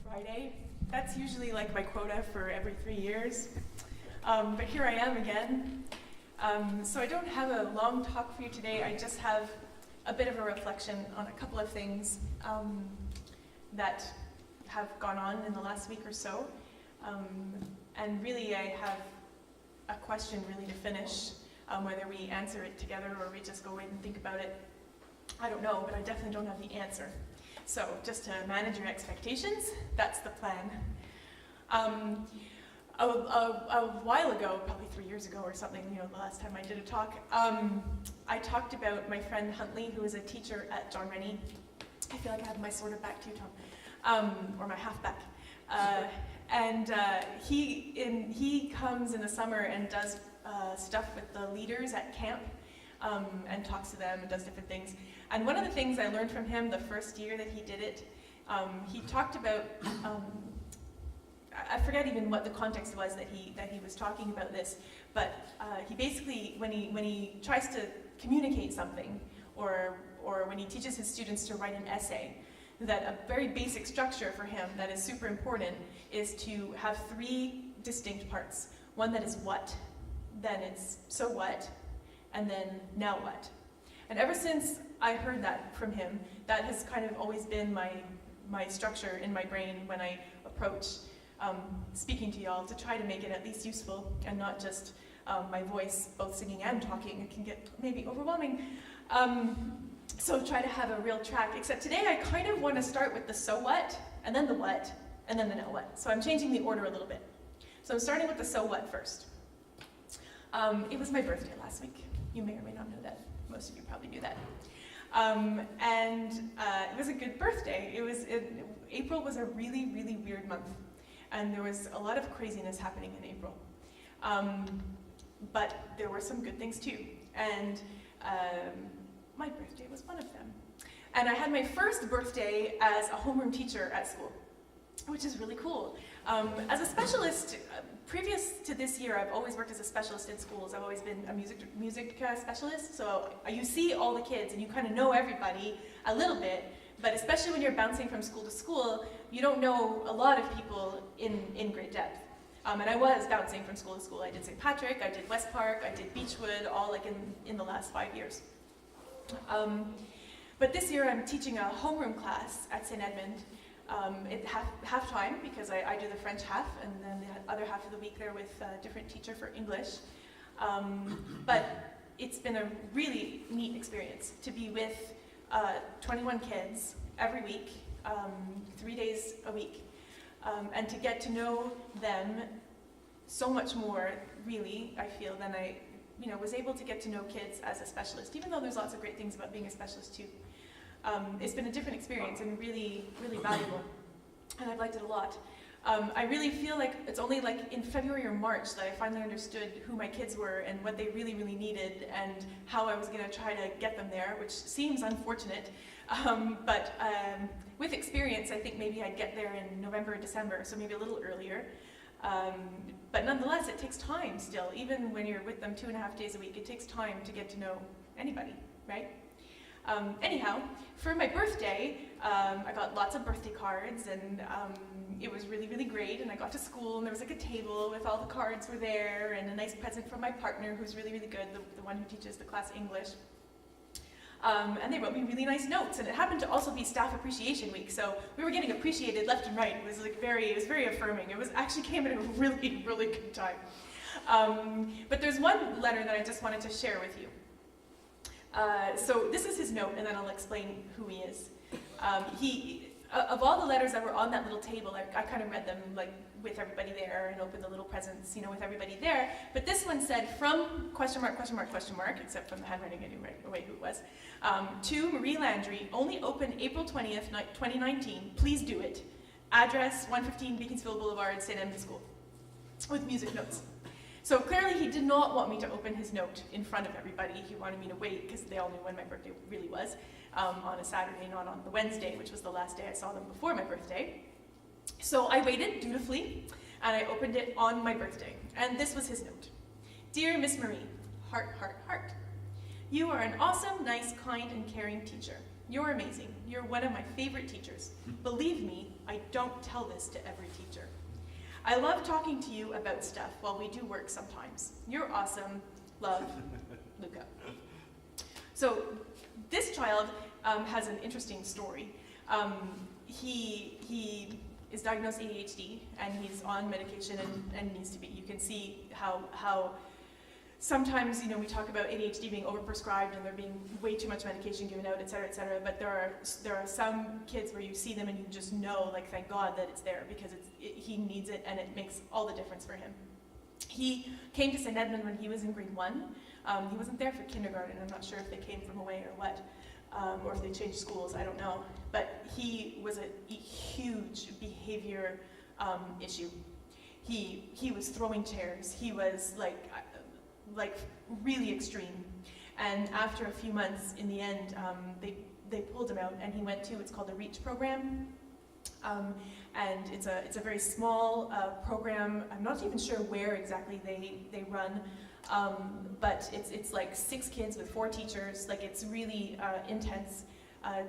Friday. That's usually like my quota for every 3 years. But here I am again. So I don't have a long talk for you today. I just have a bit of a reflection on a couple of things that have gone on in the last week or so. And really I have a question really to finish, whether we answer it together or we just go away and think about it. I don't know, but I definitely don't have the answer. So just to manage your expectations, that's the plan. A while ago, probably 3 years ago or something, the last time I did a talk, I talked about my friend Huntley, who is a teacher at John Rennie. I feel like I have my sort of back to you, Tom, or my half back. He comes in the summer and does stuff with the leaders at camp and talks to them and does different things. And one of the things I learned from him the first year that he did it, he talked about, I forget even what the context was that he was talking about this, but he basically, when he tries to communicate something, or when he teaches his students to write an essay, that a very basic structure for him that is super important is to have 3 distinct parts. One that is what, then it's so what, and then now what. And ever since I heard that from him, that has kind of always been my structure in my brain when I approach speaking to y'all, to try to make it at least useful and not just my voice, both singing and talking. It can get maybe overwhelming. So try to have a real track, except today I kind of want to start with the so what, and then the what, and then the now what. So I'm changing the order a little bit. So I'm starting with the so what first. It was my birthday last week. You may or may not know that. Most of you probably knew that. It was a good birthday. April was a really, really weird month. And there was a lot of craziness happening in April. But there were some good things too. And my birthday was one of them. And I had my first birthday as a homeroom teacher at school, which is really cool. As a specialist, previous to this year, I've always worked as a specialist in schools. I've always been a music specialist. So you see all the kids and you kind of know everybody a little bit. But especially when you're bouncing from school to school, you don't know a lot of people in great depth. And I was bouncing from school to school. I did St. Patrick, I did West Park, I did Beechwood, all like in the last 5 years. But this year I'm teaching a homeroom class at St. Edmund. Half time, because I do the French half, and then the other half of the week they're with a different teacher for English. But it's been a really neat experience to be with 21 kids every week, 3 days a week, and to get to know them so much more, really, I feel, than I was able to get to know kids as a specialist, even though there's lots of great things about being a specialist too. It's been a different experience and really, really valuable, and I've liked it a lot. I really feel like it's only like in February or March that I finally understood who my kids were and what they really, really needed and how I was going to try to get them there, which seems unfortunate. But with experience, I think maybe I'd get there in November or December, so maybe a little earlier. But nonetheless, it takes time still. Even when you're with them 2.5 days a week, it takes time to get to know anybody, right? Anyhow, for my birthday, I got lots of birthday cards, and it was really, really great. And I got to school, and there was like a table with all the cards were there, and a nice present from my partner, who's really, really good, the one who teaches the class English. And they wrote me really nice notes, and it happened to also be Staff Appreciation Week, so we were getting appreciated left and right. It was very affirming. It actually came at a really, really good time. But there's one letter that I just wanted to share with you. So this is his note, and then I'll explain who he is. Of all the letters that were on that little table, I kind of read them like with everybody there and opened the little presents, with everybody there. But this one said, from question mark, except from the handwriting I knew right away who it was, to Marie Landry, only open April 20th, 2019. Please do it. Address 115 Beaconsfield Boulevard, St. Edmund School, with music notes. So clearly he did not want me to open his note in front of everybody. He wanted me to wait because they all knew when my birthday really was, on a Saturday, not on the Wednesday, which was the last day I saw them before my birthday. So I waited dutifully, and I opened it on my birthday. And this was his note. Dear Miss Marie, heart, heart, heart. You are an awesome, nice, kind, and caring teacher. You're amazing. You're one of my favorite teachers. Believe me, I don't tell this to every teacher. I love talking to you about stuff while we do work sometimes. You're awesome. Love, Luca. So this child has an interesting story. He is diagnosed ADHD, and he's on medication and needs to be. You can see how sometimes, you know, we talk about ADHD being overprescribed and there being way too much medication given out, et cetera, but there are some kids where you see them and you just know, like, thank God that it's there, because he needs it and it makes all the difference for him. He came to St. Edmund when he was in grade 1. He wasn't there for kindergarten. I'm not sure if they came from away or what, or if they changed schools, I don't know. But he was a huge behavior issue. He was throwing chairs. He was like really extreme. And after a few months, in the end, they pulled him out, and he went to, it's called the REACH program. And it's a very small program. I'm not even sure where exactly they run, but it's like 6 kids with 4 teachers. Like, it's really intense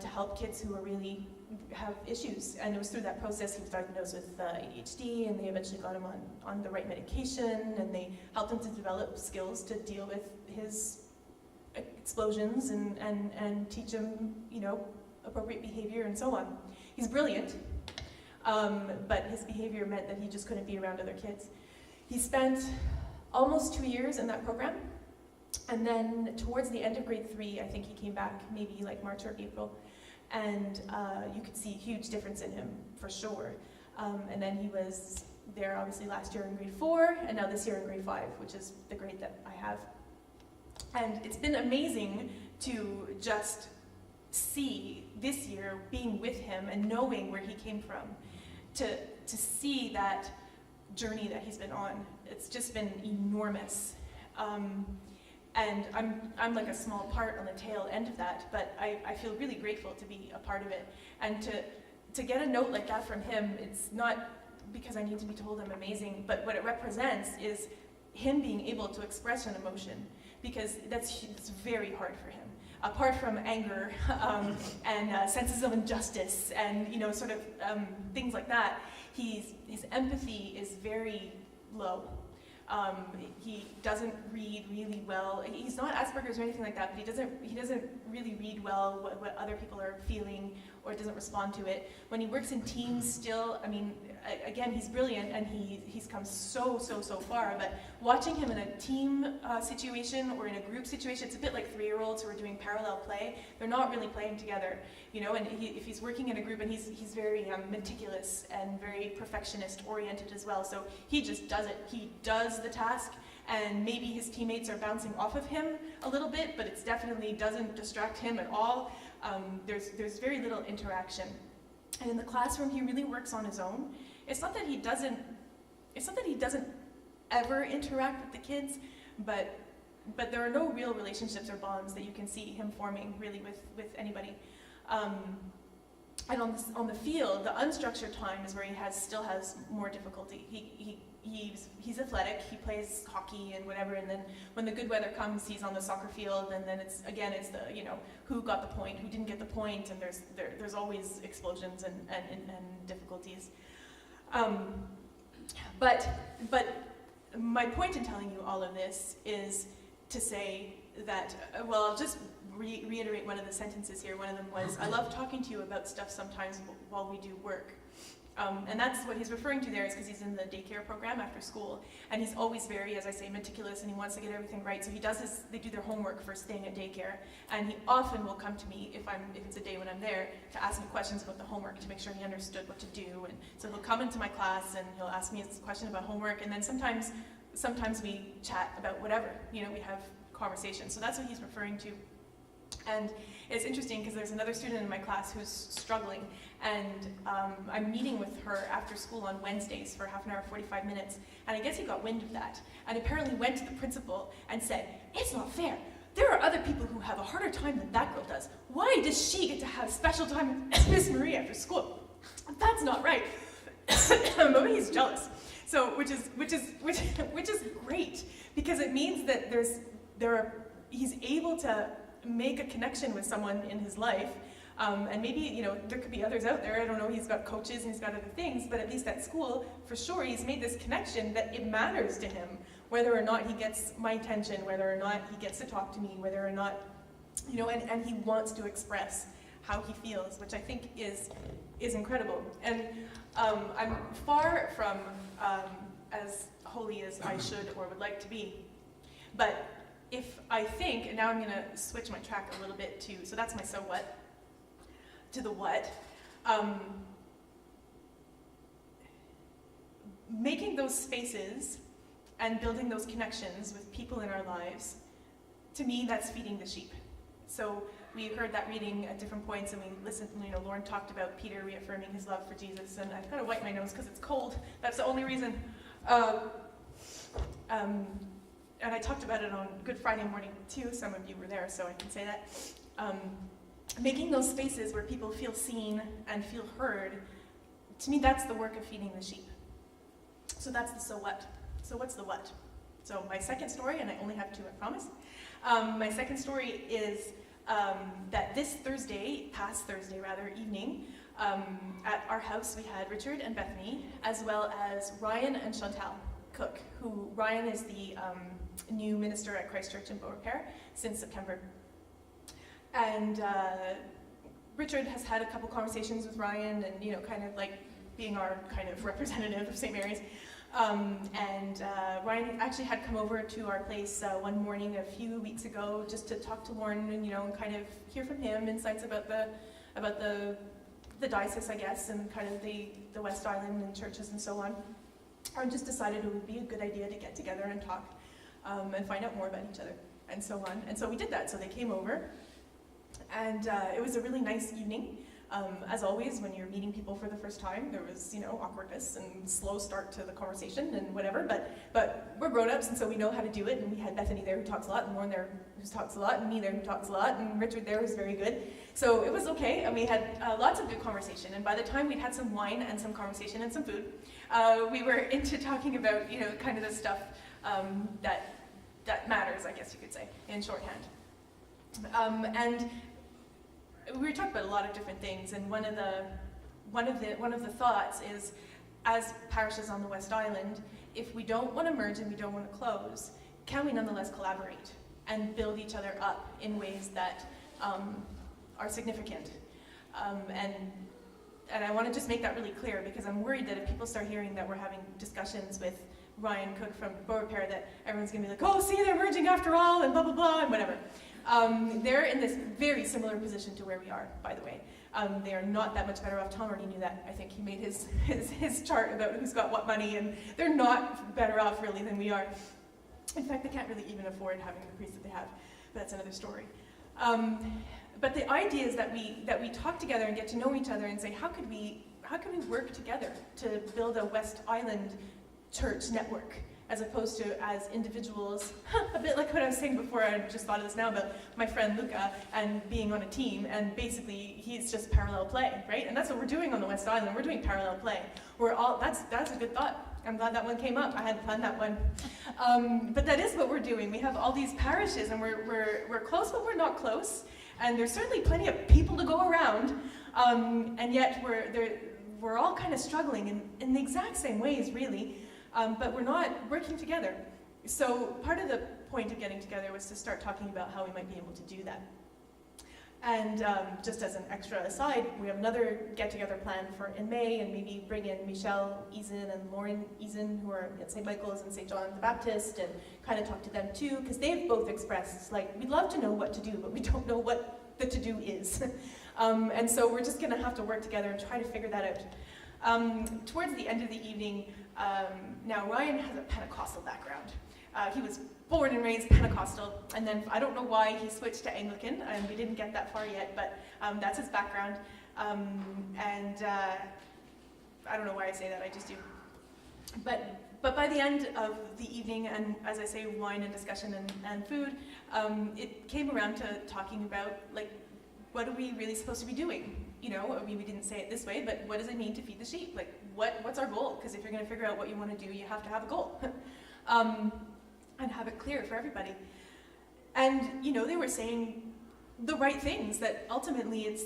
to help kids who are really have issues. And it was through that process he was diagnosed with ADHD, and they eventually got him on the right medication, and they helped him to develop skills to deal with his explosions and teach him, you know, appropriate behavior and so on. He's brilliant, but his behavior meant that he just couldn't be around other kids. He spent almost 2 years in that program, and then towards the end of grade 3, I think he came back maybe like March or April, and you could see a huge difference in him for sure. And then he was there obviously last year in grade 4, and now this year in grade 5, which is the grade that I have. And it's been amazing to just see this year, being with him and knowing where he came from, to see that journey that he's been on. It's just been enormous. And I'm like a small part on the tail end of that, but I feel really grateful to be a part of it. And to get a note like that from him, it's not because I need to be told I'm amazing, but what it represents is him being able to express an emotion, because it's very hard for him. Apart from anger and senses of injustice and, you know, sort of things like that, his empathy is very low. He doesn't read really well. He's not Asperger's or anything like that, but he doesn't really read well what other people are feeling, or doesn't respond to it. When he works in teams still, I mean, again, he's brilliant, and he's come so far, but watching him in a team situation or in a group situation, it's a bit like 3-year-olds who are doing parallel play. They're not really playing together, you know, and if he's working in a group, and he's very meticulous and very perfectionist oriented as well, so he just does it. He does the task, and maybe his teammates are bouncing off of him a little bit, but it definitely doesn't distract him at all. There's very little interaction. And in the classroom, he really works on his own. It's not that he doesn't ever interact with the kids, but there are no real relationships or bonds that you can see him forming really with anybody. And on the field, the unstructured time is where he still has more difficulty. He's athletic, he plays hockey and whatever, and then when the good weather comes, he's on the soccer field, and then it's the, you know, who got the point, who didn't get the point, and there's always explosions and difficulties. But my point in telling you all of this is to say that, well, I'll just reiterate one of the sentences here. One of them was, I love talking to you about stuff sometimes while we do work. And that's what he's referring to there, is because he's in the daycare program after school, and he's always very, as I say, meticulous, and he wants to get everything right. So they do their homework for staying at daycare, and he often will come to me if it's a day when I'm there, to ask me questions about the homework, to make sure he understood what to do. And so he'll come into my class and he'll ask me a question about homework, and then sometimes we chat about whatever, you know, we have conversations. So that's what he's referring to. And it's interesting because there's another student in my class who's struggling, and I'm meeting with her after school on Wednesdays for half an hour, 45 minutes, and I guess he got wind of that, and apparently went to the principal and said, it's not fair. There are other people who have a harder time than that girl does. Why does she get to have special time with Miss Marie after school? That's not right. But he's jealous. So, which is great, because it means that he's able to make a connection with someone in his life And maybe, you know, there could be others out there, I don't know, he's got coaches and he's got other things, but at least at school, for sure, he's made this connection that it matters to him, whether or not he gets my attention, whether or not he gets to talk to me, whether or not, you know, and he wants to express how he feels, which I think is incredible. And I'm far from as holy as I should or would like to be. But if I think, and now I'm going to switch my track a little bit to, so that's my so what, to the what. Making those spaces and building those connections with people in our lives, to me, that's feeding the sheep. So we heard that reading at different points, and we listened, you know, Lauren talked about Peter reaffirming his love for Jesus, and I've got to wipe my nose because it's cold. That's the only reason. And I talked about it on Good Friday morning too. Some of you were there, so I can say that. Making those spaces where people feel seen and feel heard, to me, that's the work of feeding the sheep. So that's the so what. So what's the what? So my second story, and I only have two, I promise. My second story is that this Thursday, past Thursday rather, evening, at our house we had Richard and Bethany, as well as Ryan and Chantal Cook, who Ryan is the new minister at Christ Church in Beaurepaire since September. And Richard has had a couple conversations with Ryan and, you know, kind of like being our kind of representative of St. Mary's. Ryan actually had come over to our place one morning a few weeks ago just to talk to Lauren and, you know, and kind of hear from him insights about the diocese, I guess, and kind of the West Island and churches and so on. I just decided it would be a good idea to get together and talk and find out more about each other and so on. And so we did that. So they came over, and it was a really nice evening. As always, when you're meeting people for the first time, there was, you know, awkwardness and slow start to the conversation and whatever, but we're grown-ups, and so we know how to do it, and we had Bethany there who talks a lot, and Lauren there who talks a lot, and me there who talks a lot, and Richard there who's very good. So it was okay, and we had lots of good conversation, and by the time we'd had some wine and some conversation and some food, we were into talking about, you know, kind of the stuff that matters, I guess you could say, in shorthand. And we were talking about a lot of different things, and one of the thoughts is, as parishes on the West Island, if we don't want to merge and we don't want to close, can we nonetheless collaborate and build each other up in ways that are significant? And I want to just make that really clear, because I'm worried that if people start hearing that we're having discussions with Ryan Cook from Beaurepaire, that everyone's going to be like, oh, see, they're merging after all, and blah, blah, blah, and whatever. They're in this very similar position to where we are, by the way. They are not that much better off. Tom already knew that. I think he made his chart about who's got what money, and they're not better off really than we are. In fact, they can't really even afford having the priest that they have, but that's another story. But the idea is that we talk together and get to know each other and say, how could we work together to build a West Island church network, as opposed to as individuals, a bit like what I was saying before. I just thought of this now about my friend Luca and being on a team, and basically he's just parallel play, right? And that's what we're doing on the West Island. We're doing parallel play. That's a good thought. I'm glad that one came up. I hadn't planned that one. But that is what we're doing. We have all these parishes, and we're close, but we're not close. And there's certainly plenty of people to go around, and yet we're all kind of struggling in the exact same ways, really. But we're not working together. So part of the point of getting together was to start talking about how we might be able to do that. And just as an extra aside, we have another get-together planned in May, and maybe bring in Michelle Eason and Lauren Eason, who are at St. Michael's and St. John the Baptist, and kind of talk to them too, because they've both expressed, like, we'd love to know what to do, but we don't know what the to-do is. And so we're just gonna have to work together and try to figure that out. Towards the end of the evening, now Ryan has a Pentecostal background. He was born and raised Pentecostal, and then I don't know why he switched to Anglican, and we didn't get that far yet, but that's his background. I don't know why I say that, I just do. But by the end of the evening, and as I say, wine and discussion and food, it came around to talking about, like, what are we really supposed to be doing? You know, I mean, we didn't say it this way, but what does it mean to feed the sheep? Like, what's our goal? Because if you're going to figure out what you want to do, you have to have a goal. And have it clear for everybody. And, you know, they were saying the right things, that ultimately it's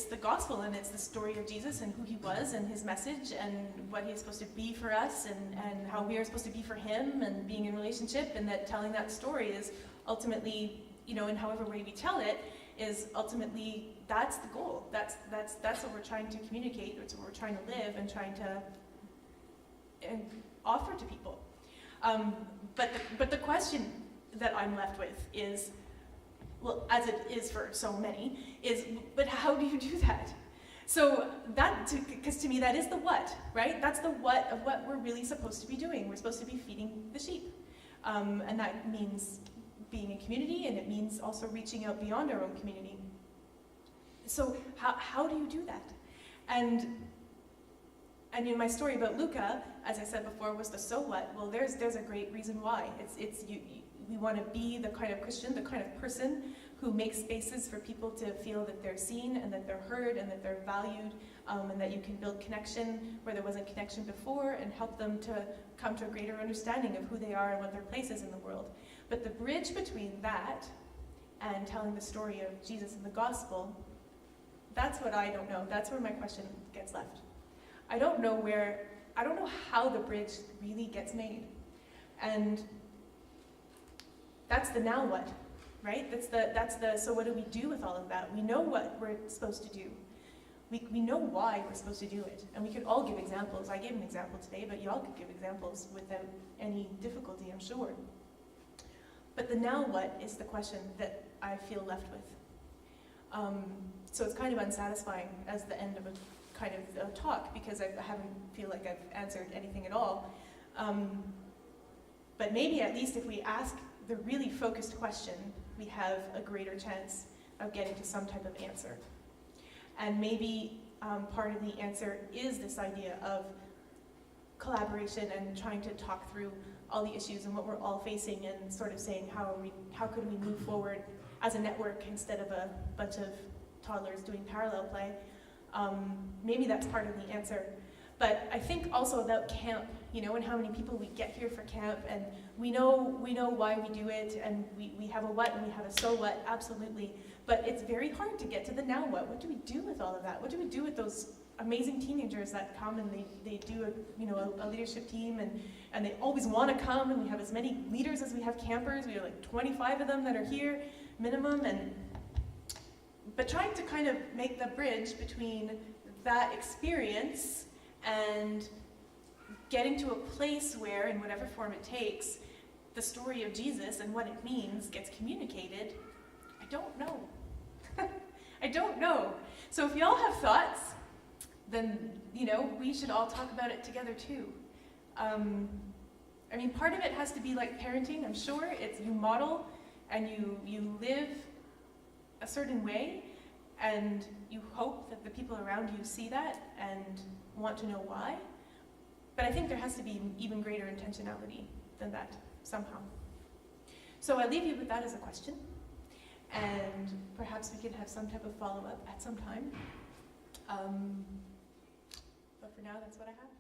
the gospel, and it's the story of Jesus and who he was and his message and what he's supposed to be for us, and how we are supposed to be for him, and being in relationship, and that telling that story is ultimately, you know, in however way we tell it, is ultimately, that's the goal. That's what we're trying to communicate, it's what we're trying to live and trying to offer to people. But the question that I'm left with is, well, as it is for so many, is, but how do you do that? So that, because to me that is the what, right? That's the what of what we're really supposed to be doing. We're supposed to be feeding the sheep. And that means being in community, and it means also reaching out beyond our own community. So how do you do that? And in my story about Luca, as I said before, was the so what. Well, there's a great reason why. We want to be the kind of Christian, the kind of person who makes spaces for people to feel that they're seen and that they're heard and that they're valued, and that you can build connection where there wasn't connection before, and help them to come to a greater understanding of who they are and what their place is in the world. But the bridge between that and telling the story of Jesus and the gospel, that's what I don't know. That's where my question gets left. I don't know how the bridge really gets made. And that's the now what, right? That's the so what do we do with all of that? We know what we're supposed to do. We know why we're supposed to do it. And we could all give examples. I gave an example today, but you all could give examples without any difficulty, I'm sure. But the now what is the question that I feel left with. So it's kind of unsatisfying as the end of a kind of a talk, because I haven't feel like I've answered anything at all. But maybe at least if we ask the really focused question, we have a greater chance of getting to some type of answer. And maybe part of the answer is this idea of collaboration and trying to talk through all the issues and what we're all facing, and sort of saying how could we move forward as a network instead of a bunch of toddlers doing parallel play. Maybe that's part of the answer. But I think also about camp, you know, and how many people we get here for camp, and we know why we do it, and we have a what and we have a so what, absolutely. But it's very hard to get to the now what. What do we do with all of that? What do we do with those amazing teenagers that come and they do a leadership team, and they always want to come, and we have as many leaders as we have campers. We have like 25 of them that are here minimum, but trying to kind of make the bridge between that experience and getting to a place where, in whatever form it takes, the story of Jesus and what it means gets communicated. I don't know. I don't know. So if y'all have thoughts, then, you know, we should all talk about it together too. I mean, part of it has to be like parenting, I'm sure. It's you model and you live a certain way, and you hope that the people around you see that and want to know why. But I think there has to be even greater intentionality than that, somehow. So I leave you with that as a question, and perhaps we can have some type of follow-up at some time. But for now, that's what I have.